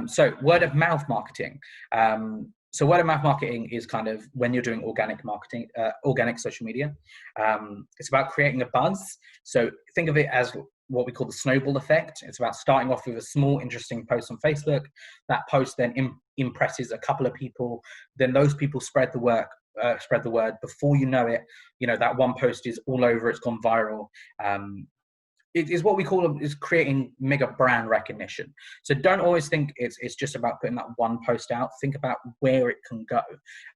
So word of mouth marketing. So word of mouth marketing is kind of when you're doing organic marketing, organic social media. It's about creating a buzz. So think of it as what we call the snowball effect. It's about starting off with a small, interesting post on Facebook. That post then impresses a couple of people. Then those people spread the word. Before you know it, that one post is all over. It's gone viral. It is what we call is creating mega brand recognition. So don't always think it's just about putting that one post out. Think about where it can go,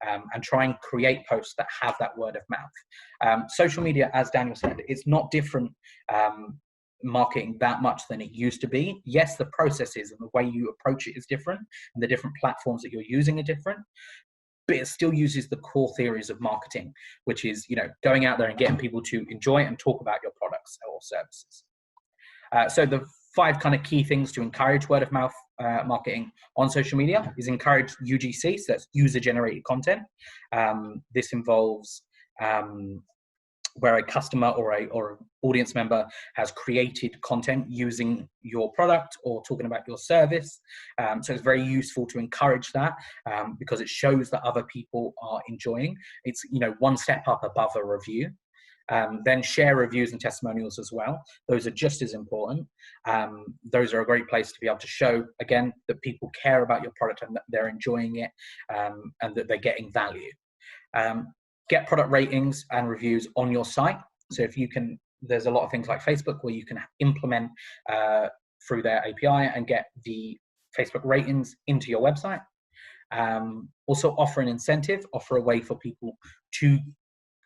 and try and create posts that have that word of mouth. Social media, as Daniel said, it's not different marketing that much than it used to be. Yes, the processes and the way you approach it is different, and the different platforms that you're using are different. But it still uses the core theories of marketing, which is going out there and getting people to enjoy and talk about your products or services. So the 5 kind of key things to encourage word of mouth marketing on social media is encourage UGC, so that's user generated content. This involves where a customer or an audience member has created content using your product or talking about your service. So it's very useful to encourage that because it shows that other people are enjoying. It's one step up above a review. Then share reviews and testimonials as well. Those are just as important. Those are a great place to be able to show, again, that people care about your product and that they're enjoying it, and that they're getting value. Get product ratings and reviews on your site. So if you can, there's a lot of things like Facebook where you can implement through their API and get the Facebook ratings into your website. Also offer an incentive, offer a way for people to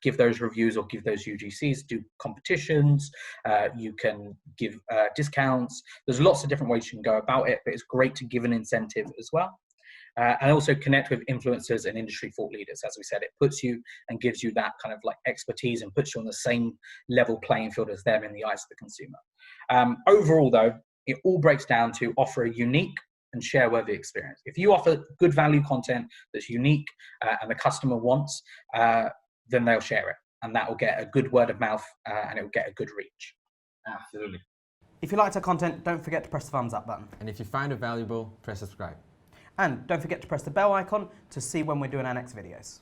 give those reviews or give those UGCs, do competitions, you can give discounts. There's lots of different ways you can go about it, but it's great to give an incentive as well. And also connect with influencers and industry thought leaders. As we said, it puts you and gives you that kind of like expertise and puts you on the same level playing field as them in the eyes of the consumer. Overall though, it all breaks down to offer a unique and share-worthy experience. If you offer good value content that's unique and the customer wants, then they'll share it, and that will get a good word of mouth and it will get a good reach. Absolutely. If you liked our content, don't forget to press the thumbs up button. And if you find it valuable, press subscribe. And don't forget to press the bell icon to see when we're doing our next videos.